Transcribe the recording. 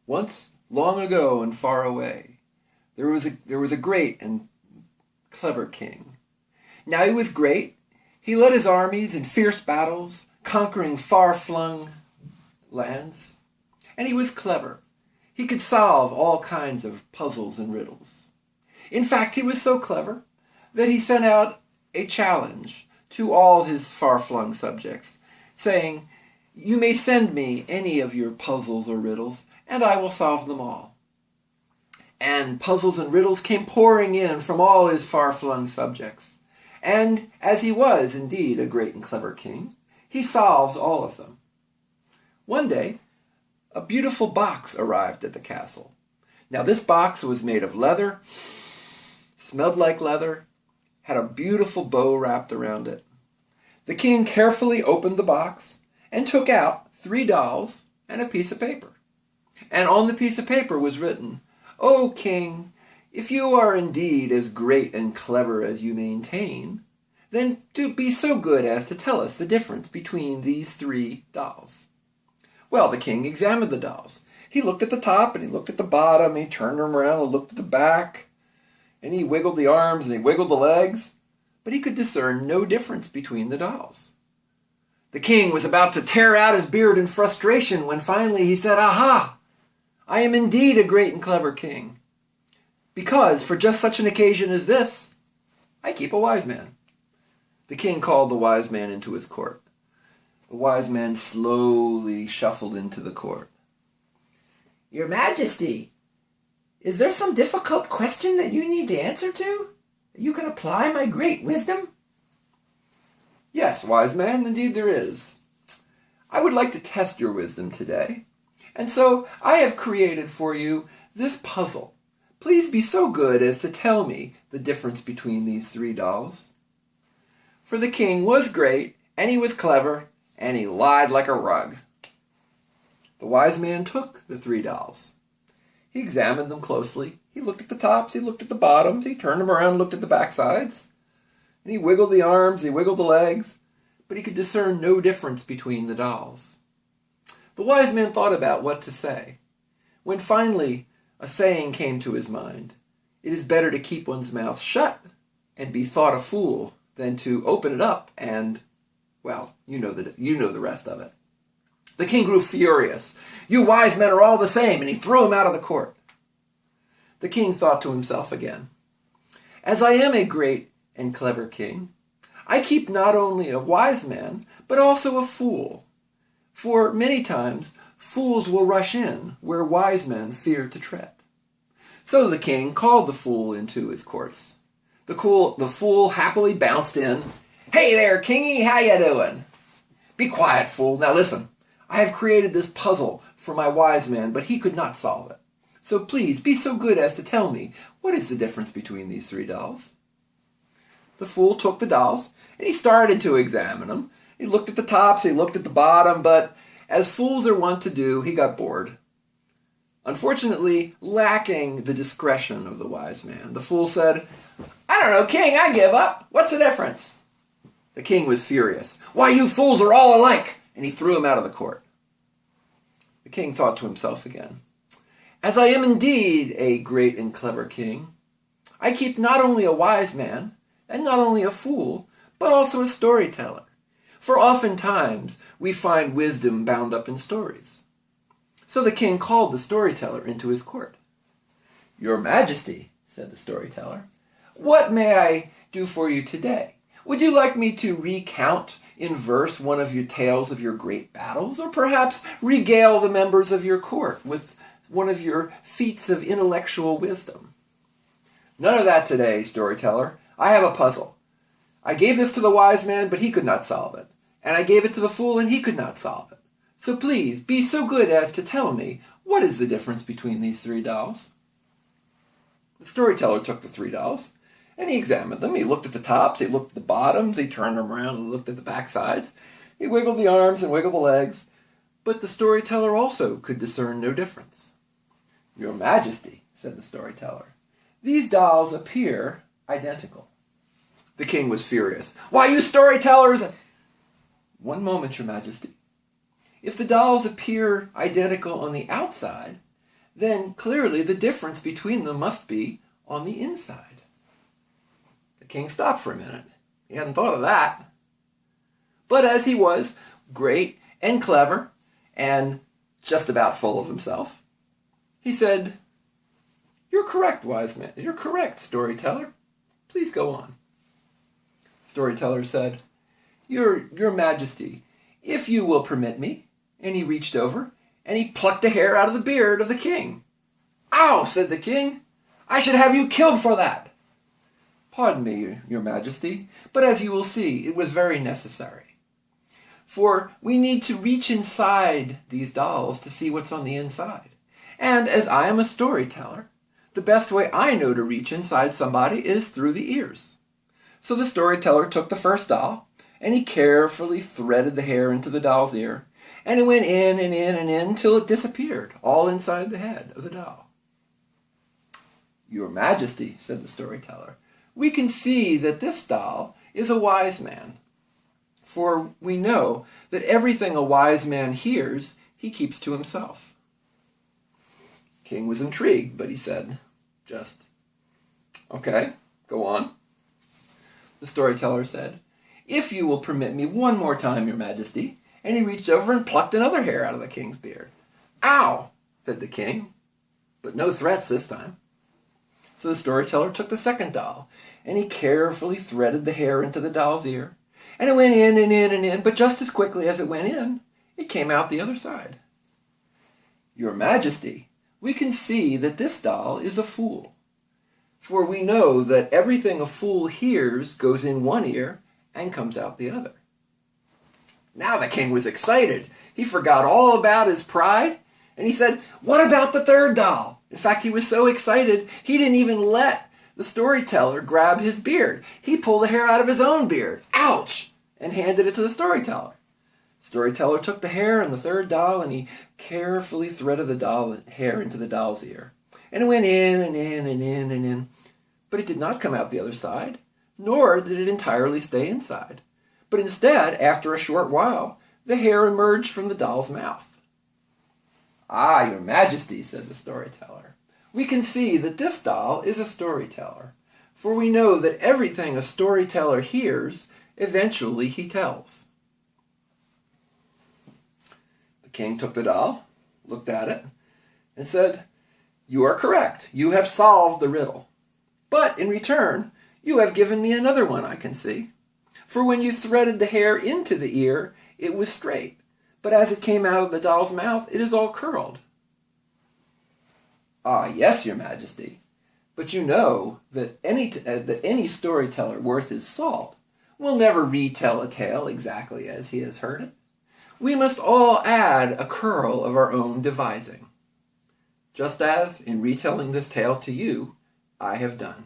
Once, long ago and far away, there was a great and clever king. Now he was great. He led his armies in fierce battles, conquering far-flung lands. And he was clever. He could solve all kinds of puzzles and riddles. In fact, he was so clever that he sent out a challenge to all his far-flung subjects, saying, "You may send me any of your puzzles or riddles, and I will solve them all." And puzzles and riddles came pouring in from all his far-flung subjects. And as he was indeed a great and clever king, he solved all of them. One day, a beautiful box arrived at the castle. Now this box was made of leather, smelled like leather, had a beautiful bow wrapped around it. The king carefully opened the box and took out 3 dolls and a piece of paper. And on the piece of paper was written, "O king, if you are indeed as great and clever as you maintain, then do be so good as to tell us the difference between these 3 dolls." Well, the king examined the dolls. He looked at the top and he looked at the bottom, he turned them around and looked at the back, and he wiggled the arms and he wiggled the legs, but he could discern no difference between the dolls. The king was about to tear out his beard in frustration when finally he said, "Aha! I am indeed a great and clever king, because for just such an occasion as this, I keep a wise man." The king called the wise man into his court. The wise man slowly shuffled into the court. "Your Majesty, is there some difficult question that you need the answer to? You can apply my great wisdom?" "Yes, wise man, indeed there is. I would like to test your wisdom today, and so I have created for you this puzzle. Please be so good as to tell me the difference between these 3 dolls." For the king was great, and he was clever, and he lied like a rug. The wise man took the 3 dolls. He examined them closely. He looked at the tops, he looked at the bottoms, he turned them around and looked at the backsides. And he wiggled the arms, he wiggled the legs, but he could discern no difference between the dolls. The wise man thought about what to say, when finally a saying came to his mind. It is better to keep one's mouth shut and be thought a fool than to open it up and, well, you know the rest of it. The king grew furious. "You wise men are all the same," and he threw him out of the court. The king thought to himself again, "As I am a great and clever king, I keep not only a wise man, but also a fool. For many times, fools will rush in where wise men fear to tread." So the king called the fool into his courts. The fool happily bounced in. "Hey there, kingy, how you doing?" "Be quiet, fool. Now listen, I have created this puzzle for my wise man, but he could not solve it. So please be so good as to tell me, what is the difference between these 3 dolls?" The fool took the dolls, and he started to examine them. He looked at the tops, he looked at the bottom, but as fools are wont to do, he got bored. Unfortunately, lacking the discretion of the wise man, the fool said, "I don't know, king, I give up. What's the difference?" The king was furious. "Why, you fools are all alike!" And he threw him out of the court. The king thought to himself again, "As I am indeed a great and clever king, I keep not only a wise man, and not only a fool, but also a storyteller. For oftentimes we find wisdom bound up in stories." So the king called the storyteller into his court. "Your Majesty," said the storyteller, "what may I do for you today? Would you like me to recount in verse one of your tales of your great battles, or perhaps regale the members of your court with one of your feats of intellectual wisdom?" "None of that today, storyteller. I have a puzzle. I gave this to the wise man, but he could not solve it. And I gave it to the fool, and he could not solve it. So please, be so good as to tell me, what is the difference between these 3 dolls?" The storyteller took the 3 dolls, and he examined them. He looked at the tops, he looked at the bottoms, he turned them around and looked at the backsides. He wiggled the arms and wiggled the legs, but the storyteller also could discern no difference. "Your Majesty," said the storyteller, "these dolls appear identical." The king was furious. "Why, you storytellers—" "One moment, Your Majesty. If the dolls appear identical on the outside, then clearly the difference between them must be on the inside. The king stopped for a minute. He hadn't thought of that. But as he was great and clever and just about full of himself, he said, "You're correct, wise man. You're correct, storyteller. Please go on." Storyteller said, Your Majesty, if you will permit me." And he reached over and he plucked a hair out of the beard of the king. "Ow!" said the king. "I should have you killed for that." "Pardon me, Your Majesty, but as you will see, it was very necessary. For we need to reach inside these dolls to see what's on the inside. And as I am a storyteller, the best way I know to reach inside somebody is through the ears." So the storyteller took the first doll, and he carefully threaded the hair into the doll's ear, and it went in and in and in till it disappeared, all inside the head of the doll. "Your Majesty," said the storyteller, "we can see that this doll is a wise man. For we know that everything a wise man hears, he keeps to himself." King was intrigued, but he said, "Okay, go on." The storyteller said, "If you will permit me one more time, Your Majesty," and he reached over and plucked another hair out of the king's beard. "Ow!" said the king, but no threats this time. So the storyteller took the second doll, and he carefully threaded the hair into the doll's ear, and it went in and in and in, but just as quickly as it went in, it came out the other side. "Your Majesty, we can see that this doll is a fool. For we know that everything a fool hears goes in one ear and comes out the other." Now the king was excited. He forgot all about his pride, and he said, "What about the third doll?" In fact, he was so excited, he didn't even let the storyteller grab his beard. He pulled the hair out of his own beard. Ouch! And handed it to the storyteller. The storyteller took the hair and the third doll, and he carefully threaded the hair into the doll's ear. And it went in and in and in and in. But it did not come out the other side, nor did it entirely stay inside. But instead, after a short while, the hair emerged from the doll's mouth. "Ah, Your Majesty," said the storyteller, "we can see that this doll is a storyteller. For we know that everything a storyteller hears, eventually he tells." The king took the doll, looked at it, and said, "You are correct. You have solved the riddle. But in return, you have given me another one I can see. For when you threaded the hair into the ear, it was straight. But as it came out of the doll's mouth, it is all curled." "Ah, yes, Your Majesty. But you know that any storyteller worth his salt will never retell a tale exactly as he has heard it. We must all add a curl of our own devising. Just as, in retelling this tale to you, I have done."